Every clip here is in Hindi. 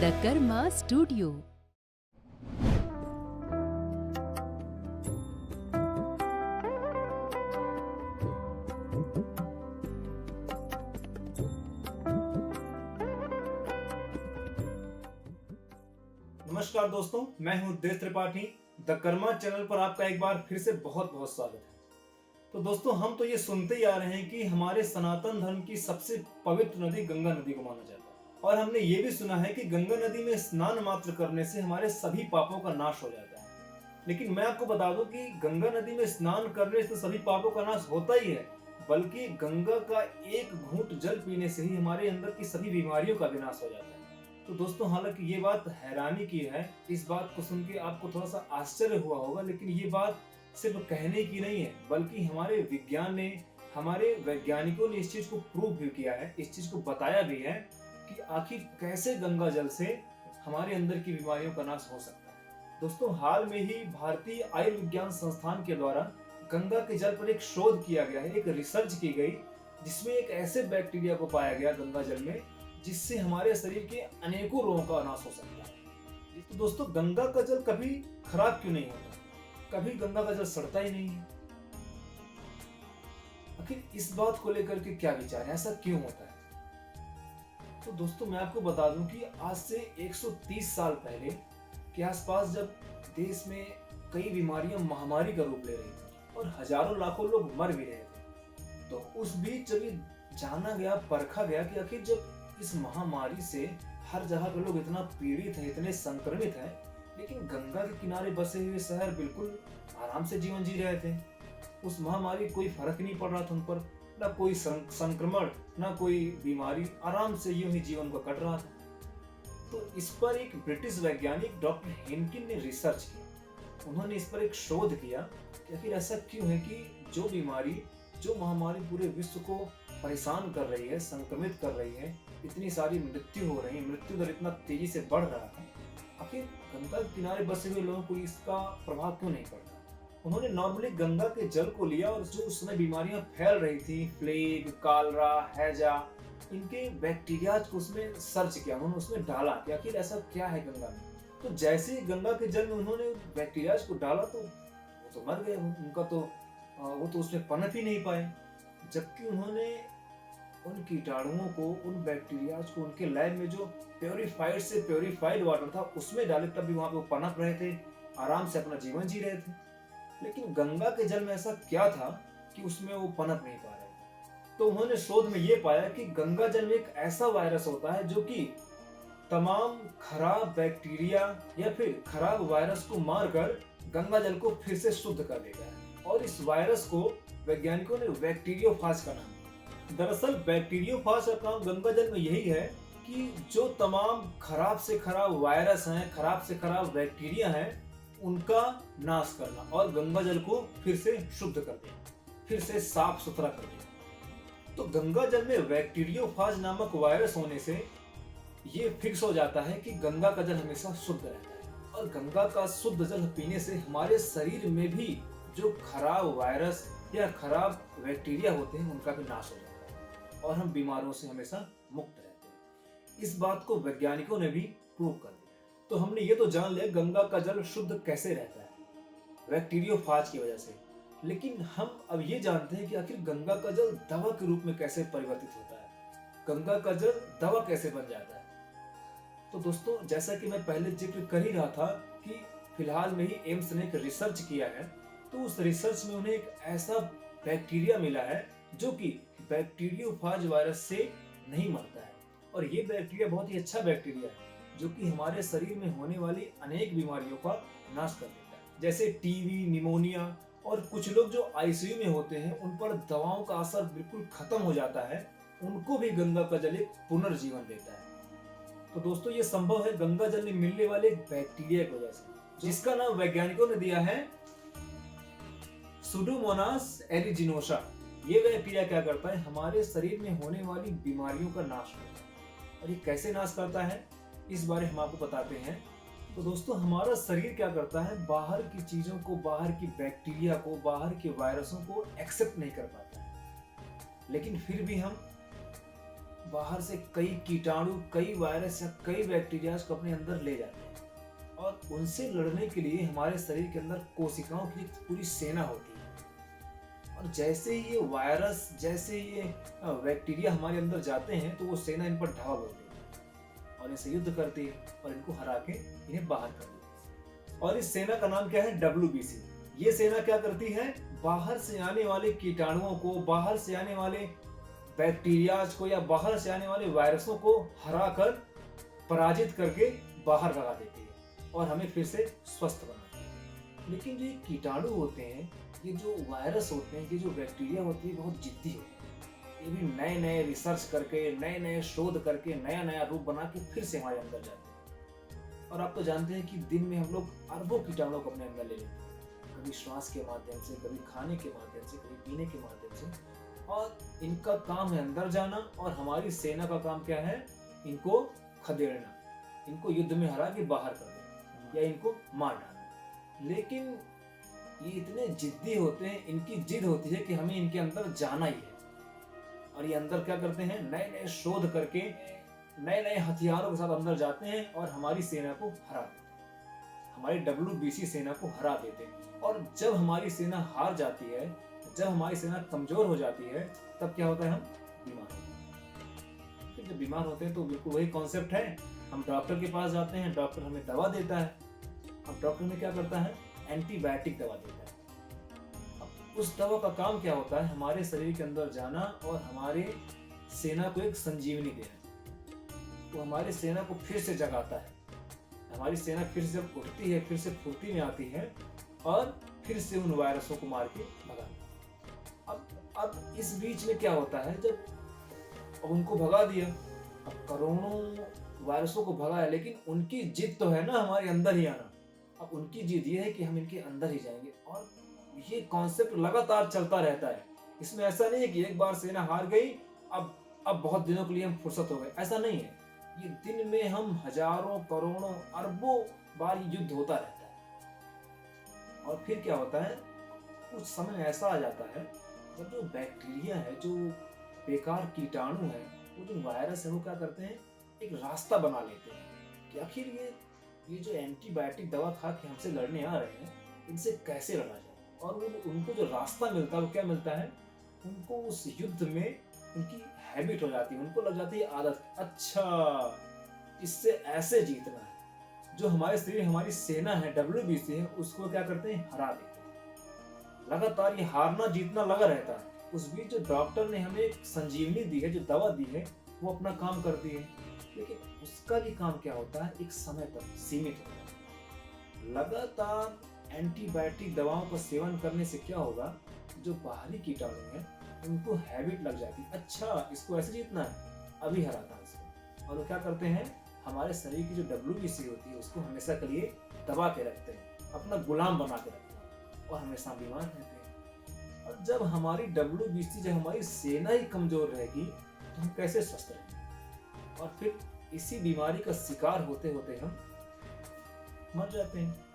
The Karma studio. नमस्कार दोस्तों, मैं हूं देश त्रिपाठी। द कर्मा चैनल पर आपका एक बार फिर से बहुत बहुत स्वागत है। तो दोस्तों, हम तो ये सुनते ही आ रहे हैं कि हमारे सनातन धर्म की सबसे पवित्र नदी गंगा नदी को माना जाता है, और हमने ये भी सुना है कि गंगा नदी में स्नान मात्र करने से हमारे सभी पापों का नाश हो जाता है। लेकिन मैं आपको बता दूं कि गंगा नदी में स्नान करने से सभी पापों का नाश होता ही है, बल्कि गंगा का एक घूंट जल पीने से ही हमारे अंदर की सभी बीमारियों का विनाश हो जाता है। तो दोस्तों, हालांकि ये बात हैरानी की है, इस बात को सुन के आपको थोड़ा सा आश्चर्य हुआ होगा, लेकिन ये बात सिर्फ कहने की नहीं है, बल्कि हमारे विज्ञान ने, हमारे वैज्ञानिकों ने इस चीज को प्रूव भी किया है, इस चीज को बताया भी है कि आखिर कैसे गंगा जल से हमारे अंदर की बीमारियों का नाश हो सकता है। दोस्तों, हाल में ही भारतीय आयुर्विज्ञान संस्थान के द्वारा गंगा के जल पर एक शोध किया गया है, एक रिसर्च की गई, जिसमें एक ऐसे बैक्टीरिया को पाया गया गंगा जल में जिससे हमारे शरीर के अनेकों रोगों का नाश हो सकता है। तो दोस्तों, गंगा का जल कभी खराब क्यों नहीं होता? कभी गंगा का जल सड़ता ही नहीं है? आखिर इस बात को लेकर के क्या विचार है, ऐसा क्यों होता है? तो दोस्तों, मैं आपको बता दूं कि आज से 130 साल पहले के आसपास, जब देश में कई बीमारियां महामारी का रूप ले रही थी और हजारों लाखों लोग मर भी रहे थे, तो उस बीच जब ये जाना गया, परखा गया कि आखिर जब इस महामारी से हर जगह के लोग इतना पीड़ित हैं, इतने संक्रमित हैं, लेकिन गंगा के किनारे बसे हुए शहर बिल्कुल आराम से जीवन जी रहे थे। उस महामारी कोई फर्क नहीं पड़ रहा था उन पर, ना कोई संक्रमण, ना कोई बीमारी, आराम से यूं ही जीवन को कट रहा था। तो इस पर एक ब्रिटिश वैज्ञानिक डॉक्टर हेनकिन ने रिसर्च किया। उन्होंने इस पर एक शोध किया कि आखिर ऐसा क्यों है कि जो बीमारी, जो महामारी पूरे विश्व को परेशान कर रही है, संक्रमित कर रही है, इतनी सारी मृत्यु हो रही है, मृत्यु दर इतना तेजी से बढ़ रहा है, आखिर गंगा के किनारे बसे हुए लोगों को इसका प्रभाव क्यों नहीं पड़ता? उन्होंने नॉर्मली गंगा के जल को लिया और जो उस समय बीमारियां फैल रही थी, प्लेग, कालरा, हैजा, इनके बैक्टीरिया को उसमें सर्च किया, उन्होंने उसमें डाला कि आखिर ऐसा क्या है गंगा में। तो जैसे ही गंगा के जल में उन्होंने बैक्टीरिया को डाला तो वो तो मर गए, उनका तो वो तो उसमें पनप ही नहीं पाए। जबकि उन्होंने उन कीटाणुओं को, उन बैक्टीरिया को उनके लैब में जो प्योरीफाइड से प्योरीफाइड वाटर था उसमें डाले, तब भी वहां पे वो पनप रहे थे, आराम से अपना जीवन जी रहे थे। लेकिन गंगा के जल में ऐसा क्या था कि उसमें वो पनप नहीं पा रहे थे? तो उन्होंने शोध में ये पाया कि गंगा जल में एक ऐसा वायरस होता है जो कि तमाम खराब बैक्टीरिया या फिर खराब वायरस को मारकर गंगा जल को फिर से शुद्ध कर देता है। और इस वायरस को वैज्ञानिकों ने बैक्टीरियोफाज का नाम दिया। दरअसल बैक्टीरियोफाज का काम गंगा जल में यही है कि जो तमाम खराब से खराब वायरस हैं, खराब से खराब बैक्टीरिया हैं, उनका नाश करना और गंगा जल को फिर से शुद्ध कर देना, फिर से साफ सुथरा कर देना। तो गंगा जल में बैक्टीरियोफाज नामक वायरस होने से ये फिक्स हो जाता है कि गंगा का जल हमेशा शुद्ध रहता है, और गंगा का शुद्ध जल पीने से हमारे शरीर में भी जो खराब वायरस या खराब बैक्टीरिया होते हैं उनका भी नाश हो जाता है और हम बीमारों से हमेशा मुक्त रहते हैं। इस बात को वैज्ञानिकों ने भी प्रूव कर दिया। तो हमने ये तो जान लिया गंगा का जल शुद्ध कैसे रहता है, बैक्टीरियोफाज की वजह से। लेकिन हम अब ये जानते हैं कि आखिर गंगा का जल दवा के रूप में कैसे परिवर्तित होता है, गंगा का जल दवा कैसे बन जाता है। तो दोस्तों, जैसा कि मैं पहले जिक्र कर ही रहा था कि फिलहाल में ही एम्स ने एक रिसर्च किया है, तो उस रिसर्च में उन्हें एक ऐसा बैक्टीरिया मिला है जो कि बैक्टीरियोफाज वायरस से नहीं मरता है। और ये बैक्टीरिया बहुत ही अच्छा बैक्टीरिया है जो कि हमारे शरीर में होने वाली अनेक बीमारियों का नाश कर देता है, जैसे टीबी, निमोनिया, और कुछ लोग जो आईसीयू में होते हैं उन पर दवाओं का असर बिल्कुल खत्म हो जाता है, उनको भी गंगा का जल एक पुनर्जीवन देता है। तो दोस्तों, ये संभव है गंगा जल में मिलने वाले एक बैक्टीरिया की वजह से, जिसका नाम वैज्ञानिकों ने दिया है सुडोमोनास एरिजिनोसा। ये बैक्टीरिया क्या करता है, हमारे शरीर में होने वाली बीमारियों का नाश करता है। और ये कैसे नाश करता है, इस बारे हम आपको बताते हैं। तो दोस्तों, हमारा शरीर क्या करता है, बाहर की चीजों को, बाहर की बैक्टीरिया को, बाहर के वायरसों को एक्सेप्ट नहीं कर पाता है, लेकिन फिर भी हम बाहर से कई कीटाणु, कई वायरस या कई बैक्टीरियाज को अपने अंदर ले जाते हैं और उनसे लड़ने के लिए हमारे शरीर के अंदर कोशिकाओं की एक पूरी सेना होती है। और जैसे ही ये वायरस, जैसे ही ये बैक्टीरिया हमारे अंदर जाते हैं तो वो सेना इन पर ढाल होती है और इनसे युद्ध करती है और इनको हरा के इन्हें बाहर कर देती है। और इस सेना का नाम क्या है? WBC। ये सेना क्या करती है? बाहर से आने वाले कीटाणुओं को, बाहर से आने वाले बैक्टीरियाज को या बाहर से आने वाले वायरसों को हरा कर, पराजित करके बाहर भगा देती है और हमें फिर से स्वस्थ बनाती है। लेकिन जो ये कीटाणु होते हैं, ये जो वायरस होते हैं, ये जो बैक्टीरिया होती है, बहुत जिद्दी होते हैं। ये भी नए नए रिसर्च करके, नए नए शोध करके, नया नया रूप बना के फिर से हमारे अंदर जाते हैं। और आप तो जानते हैं कि दिन में हम लोग अरबों कीटाणु को अपने अंदर ले लेते हैं, कभी श्वास के माध्यम से, कभी खाने के माध्यम से, कभी पीने के माध्यम से। और इनका काम है अंदर जाना और हमारी सेना का काम क्या है? इनको खदेड़ना, इनको युद्ध में हरा के बाहर कर देना या इनको मार डालना। लेकिन ये इतने जिद्दी होते हैं, इनकी जिद होती है कि हमें इनके अंदर जाना ही है। और ये अंदर क्या करते हैं? नए नए शोध करके, नए नए हथियारों के साथ अंदर जाते हैं और हमारी सेना को हरा देते हैं, हमारी WBC सेना को हरा देते हैं। और जब हमारी सेना हार जाती है, जब हमारी सेना कमजोर हो जाती है, तब क्या होता है? हम बीमार होते हैं। फिर जब बीमार होते हैं तो बिल्कुल वही कॉन्सेप्ट है, हम डॉक्टर के पास जाते हैं, डॉक्टर हमें दवा देता है। अब डॉक्टर में क्या करता है? एंटीबायोटिक दवा देता है। अब उस दवा का काम क्या होता है? हमारे शरीर के अंदर जाना और हमारे सेना को एक संजीवनी देना। वो हमारी सेना को फिर से जगाता है। हमारी सेना फिर से जब उठती है, फिर से फुर्ती में आती है और फिर से उन वायरसों को मार के भगाती है। अब इस बीच में क्या होता है? जब अब उनको भगा दिया, अब करोड़ों वायरसों को भगाया, लेकिन उनकी जिद तो है ना हमारे अंदर ही आना। अब उनकी जिद ये है कि हम इनके अंदर ही जाएंगे और ये कॉन्सेप्ट लगातार चलता रहता है। इसमें ऐसा नहीं है कि एक बार सेना हार गई, अब बहुत दिनों के लिए हम फुर्सत हो गए, ऐसा नहीं है। ये दिन में हम हजारों, करोड़ों, अरबों बार युद्ध होता रहता है। और फिर क्या होता है? कुछ समय ऐसा आ जाता है जब जो बैक्टीरिया है, जो बेकार कीटाणु है, वो जो वायरस है, वो क्या करते हैं? एक रास्ता बना लेते हैं कि आखिर ये जो एंटीबायोटिक दवा खा के हमसे लड़ने आ रहे हैं, इनसे कैसे लड़ा जाए। और वो उनको जो रास्ता मिलता है, वो क्या मिलता है? उनको उस युद्ध में उनकी हैबिट हो जाती है, उनको लग जाती है आदत, अच्छा इससे ऐसे जीतना है। जो हमारे शरीर, हमारी सेना है, WBC है, उसको क्या करते हैं? हरा देते हैं। लगातार ये हारना जीतना लगा रहता है। उस बीच जो डॉक्टर ने हमें एक संजीवनी दी है, जो दवा दी है, वो अपना काम करती है। लेकिन उसका भी काम क्या होता है? एक समय तक सीमित होता है। लगातार एंटीबायोटिक दवाओं का सेवन करने से क्या होगा? जो बाहरी कीटाणु हैं, उनको हैबिट लग जाती है, अच्छा इसको ऐसे जीतना है, अभी हराता है इसको। और वो क्या करते हैं? हमारे शरीर की जो WBC होती है, उसको हमेशा के लिए दबा के रखते हैं, अपना गुलाम बना के रखते हैं और हमेशा बीमार रहते हैं। और जब हमारी WBC, जब हमारी सेना ही कमजोर रहेगी, तो हम कैसे स्वस्थ रहेंगे? और फिर इसी बीमारी का शिकार होते होते हम मर जाते हैं।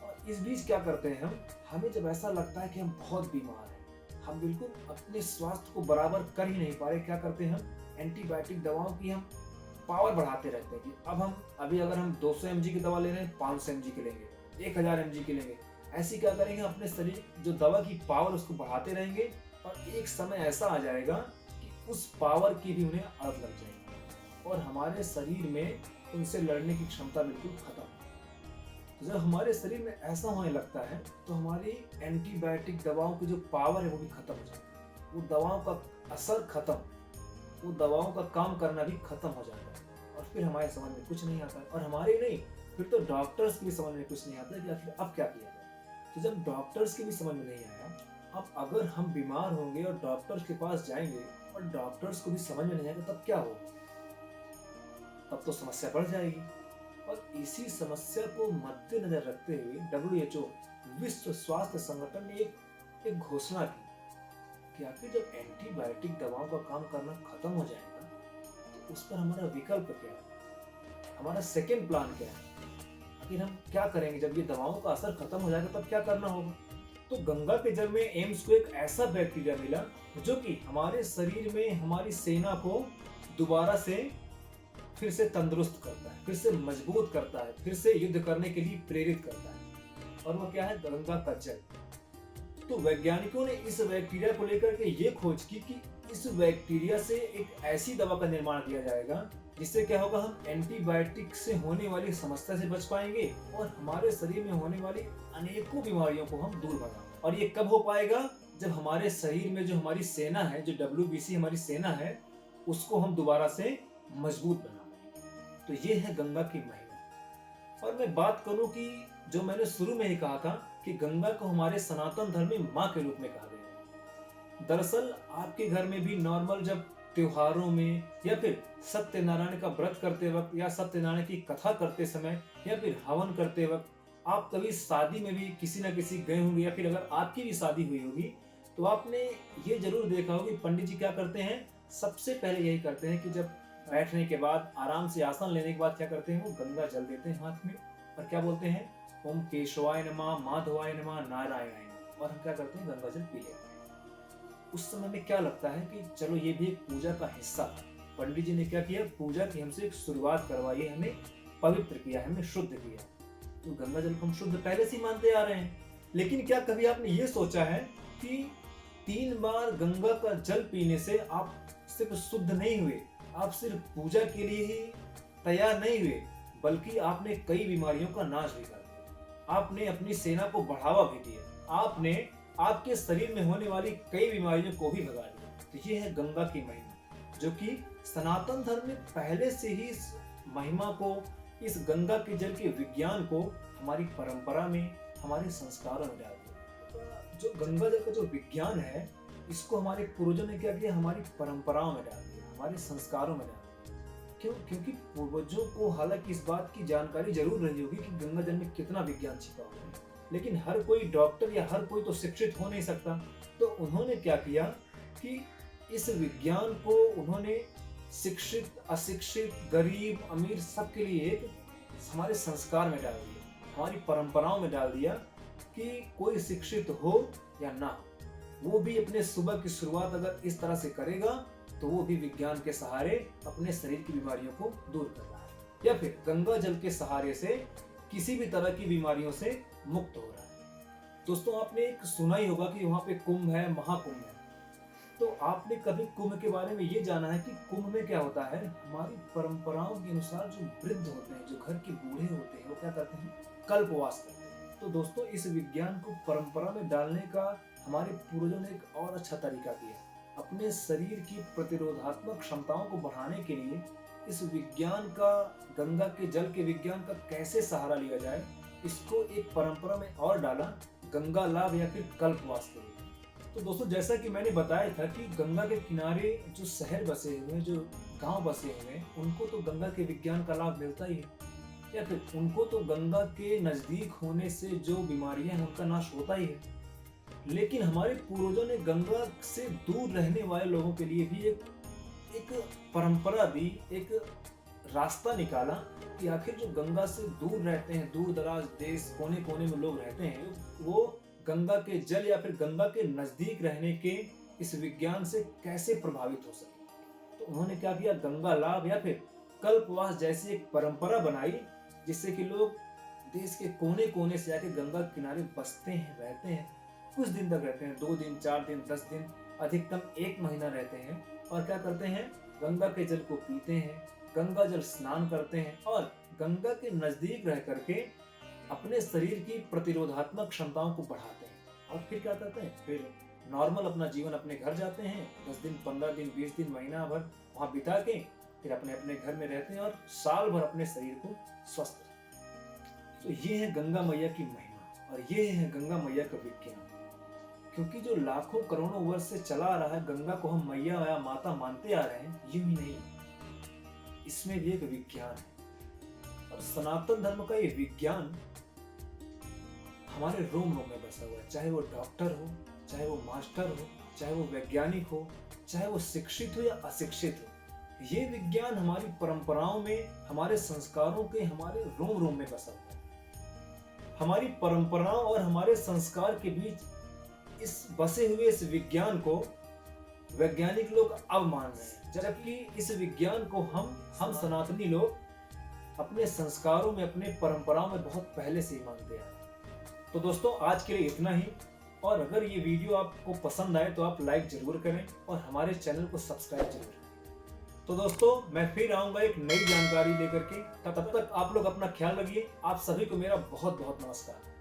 और इस बीच क्या करते हैं हम? हमें जब ऐसा लगता है कि हम बहुत बीमार हैं, हम बिल्कुल अपने स्वास्थ्य को बराबर कर ही नहीं पा रहे, क्या करते हैं हम? एंटीबायोटिक दवाओं की हम पावर बढ़ाते रहते हैं कि अभी अगर हम 200 mg की दवा ले रहे हैं, 500 mg की लेंगे, 1000 mg की लेंगे। ऐसी क्या करेंगे? अपने शरीर जो दवा की पावर, उसको बढ़ाते रहेंगे और एक समय ऐसा आ जाएगा कि उस पावर की भी उन्हें आदत लग जाएगी और हमारे शरीर में उनसे लड़ने की क्षमता बिल्कुल खत्म। तो जब हमारे शरीर में ऐसा होने लगता है, तो हमारी एंटीबायोटिक दवाओं की जो पावर है, वो भी खत्म हो जाती है। वो दवाओं का असर खत्म, वो दवाओं का काम करना भी खत्म हो जाता है और फिर हमारे समझ में कुछ नहीं आता है। और हमारे नहीं, फिर तो डॉक्टर्स की भी समझ में कुछ नहीं आता कि आखिर अब क्या किया जाए। तो जब डॉक्टर्स की भी समझ में नहीं आया, अब अगर हम बीमार होंगे और डॉक्टर्स के पास जाएंगे और डॉक्टर्स को भी समझ में नहीं आएगा, तब क्या होगा? तब तो समस्या बढ़ जाएगी। और इसी समस्या को मद्देनजर रखते हुए WHO, विश्व स्वास्थ्य संगठन ने एक घोषणा की कि आखिर जब एंटीबायोटिक दवाओं का काम करना खत्म हो जाएगा, तो उस पर हमारा विकल्प क्या है? हमारा सेकेंड प्लान क्या है? आखिर हम क्या करेंगे जब ये दवाओं का असर खत्म हो जाएगा, तब क्या करना होगा? तो गंगा के जल में एम्स को एक ऐसा बैक्टीरिया मिला जो कि हमारे शरीर में हमारी सेना को दोबारा से फिर से तंदुरुस्त करता है, फिर से मजबूत करता है, फिर से युद्ध करने के लिए प्रेरित करता है। और वो क्या है? गंगा का जल। तो वैज्ञानिकों ने इस बैक्टीरिया को लेकर के ये खोज की कि इस बैक्टीरिया से एक ऐसी दवा का निर्माण किया जाएगा जिससे क्या होगा, हम एंटीबायोटिक से होने वाली समस्या से बच पाएंगे और हमारे शरीर में होने वाली अनेकों बीमारियों को हम दूर भगाएंगे। और ये कब हो पाएगा? जब हमारे शरीर में जो हमारी सेना है, जो WBC हमारी सेना है, उसको हम दोबारा से मजबूत बना पाएंगे। तो ये है गंगा की महिमा। और मैं बात करूं कि जो मैंने शुरू में ही कहा था कि गंगा को हमारे सनातन धर्म में माँ के रूप में कहा गया है। दरअसल आपके घर में भी नॉर्मल जब त्योहारों में या फिर सत्यनारायण का व्रत करते वक्त या सत्यनारायण की कथा करते समय या फिर हवन करते वक्त आप कभी शादी में भी किसी न किसी गए होंगे, या फिर अगर आपकी भी शादी हुई होगी तो आपने ये जरूर देखा होगा कि पंडित जी क्या करते हैं, सबसे पहले यही करते हैं कि जब बैठने के बाद आराम से आसन लेने के बाद क्या करते हैं, वो गंगा जल देते हैं हाथ में और क्या बोलते हैं, ओम केशवाय नमः, माधवाय नमः, नारायणाय नमः। और हम क्या करते हैं, गंगा जल पी लेते हैं। उस समय में क्या लगता है कि चलो ये भी एक पूजा का हिस्सा था। पंडित जी ने क्या किया, पूजा की हमसे एक शुरुआत करवाई, हमें पवित्र किया, हमें शुद्ध किया। तो गंगा जल को हम शुद्ध पहले से ही मानते आ रहे हैं। लेकिन क्या कभी आपने ये सोचा है कि 3 बार गंगा का जल पीने से आप सिर्फ शुद्ध नहीं हुए, आप सिर्फ पूजा के लिए ही तैयार नहीं हुए, बल्कि आपने कई बीमारियों का नाश भी कर दिया। आपने अपनी सेना को बढ़ावा भी दिया, आपने आपके शरीर में होने वाली कई बीमारियों को भी भगा दिया। तो ये है गंगा की महिमा, जो कि सनातन धर्म में पहले से ही इस महिमा को, इस गंगा के जल के विज्ञान को हमारी परंपरा में, हमारे संस्कारों में डाल दिया। जो गंगा जल का जो विज्ञान है, इसको हमारे पूर्वजों ने क्या किया, हमारी परंपराओं में डाल दिया, हमारे संस्कारों में डाल दिया। क्यों? क्योंकि पूर्वजों को हालांकि इस बात की जानकारी जरूर रही होगी कि गंगा जल में कितना विज्ञान छिपा हुआ है, लेकिन हर कोई डॉक्टर या हर कोई तो शिक्षित हो नहीं सकता। तो उन्होंने क्या किया कि इस विज्ञान को उन्होंने शिक्षित, अशिक्षित, गरीब, अमीर सबके लिए एक हमारे संस्कार में डाल दिया, हमारी परंपराओं में डाल दिया कि कोई शिक्षित हो या ना हो, वो भी अपने सुबह की शुरुआत अगर इस तरह से करेगा तो वो भी विज्ञान के सहारे अपने शरीर की बीमारियों को दूर कर रहा है, या फिर गंगा जल के सहारे से किसी भी तरह की बीमारियों से मुक्त हो रहा है। दोस्तों, आपने एक सुना ही होगा कि वहां पे कुंभ है, महाकुंभ है। तो आपने कभी कुंभ के बारे में ये जाना है कि कुंभ में क्या होता है, हमारी परंपराओं के अनुसार जो वृद्ध होते हैं, जो घर के बूढ़े होते हैं, वो क्या करते हैं, कल्पवास करते हैं। तो दोस्तों, इस विज्ञान को परंपरा में डालने का हमारे पूर्वजों ने एक और अच्छा तरीका किया। अपने शरीर की प्रतिरोधात्मक क्षमताओं को बढ़ाने के लिए इस विज्ञान का, गंगा के जल के विज्ञान का कैसे सहारा लिया जाए, इसको एक परंपरा में और डाला, गंगा लाभ या फिर कल्पवास के लिए। तो दोस्तों, जैसा कि मैंने बताया था कि गंगा के किनारे जो शहर बसे हुए हैं, जो गांव बसे हुए हैं, उनको तो गंगा के विज्ञान का लाभ मिलता ही है, या फिर उनको तो गंगा के नजदीक होने से जो बीमारियां हैं उनका नाश होता ही है। लेकिन हमारे पूर्वजों ने गंगा से दूर रहने वाले लोगों के लिए भी एक परंपरा दी, एक रास्ता निकाला कि आखिर जो गंगा से दूर रहते हैं, दूर दराज देश, कोने कोने में लोग रहते हैं, वो गंगा के जल या फिर गंगा के नजदीक रहने के इस विज्ञान से कैसे प्रभावित हो सके। तो उन्होंने क्या किया, गंगा लाभ या फिर कल्पवास जैसी एक परंपरा बनाई, जिससे कि लोग देश के कोने कोने से आके गंगा के किनारे बसते हैं, रहते हैं, कुछ दिन तक रहते हैं, 2 दिन, 4 दिन, 10 दिन, अधिकतम 1 महीना रहते हैं। और क्या करते हैं, गंगा के जल को पीते हैं, गंगा जल स्नान करते हैं और गंगा के नजदीक रह करके अपने शरीर की प्रतिरोधात्मक क्षमताओं को बढ़ाते हैं। और फिर क्या करते हैं, फिर नॉर्मल अपना जीवन अपने घर जाते हैं, 10 दिन, 15 दिन, 20 दिन, महीना भर वहां बिता के फिर अपने अपने घर में रहते हैं और साल भर अपने शरीर को स्वस्थ रखते हैं। तो ये है गंगा मैया की महिमा और ये है गंगा मैया का विज्ञान। क्योंकि जो लाखों करोड़ों वर्ष से चला आ रहा है, गंगा को हम मैया या माता मानते आ रहे हैं, यूं ही नहीं, इसमें भी एक विज्ञान है। और सनातन धर्म का ये विज्ञान हमारे रोम रोम में बसा हुआ है, चाहे वो डॉक्टर हो, चाहे वो मास्टर हो, चाहे वो वैज्ञानिक हो, चाहे वो शिक्षित हो या अशिक्षित हो। ये विज्ञान हमारी परंपराओं में, हमारे संस्कारों के, हमारे रोम रोम में बसा हुआ है। हमारी परंपराओं और हमारे संस्कार के बीच इस बसे हुए इस विज्ञान को वैज्ञानिक लोग अब मान रहे हैं, जबकि इस विज्ञान को हम सनातनी लोग अपने संस्कारों में, अपने परंपराओं में बहुत पहले से ही मानते हैं। तो दोस्तों आज के लिए इतना ही, और अगर ये वीडियो आपको पसंद आए तो आप लाइक जरूर करें और हमारे चैनल को सब्सक्राइब जरूर करें। तो दोस्तों मैं फिर आऊंगा एक नई जानकारी लेकर के, तब तक आप लोग अपना ख्याल रखिए। आप सभी को मेरा बहुत बहुत नमस्कार।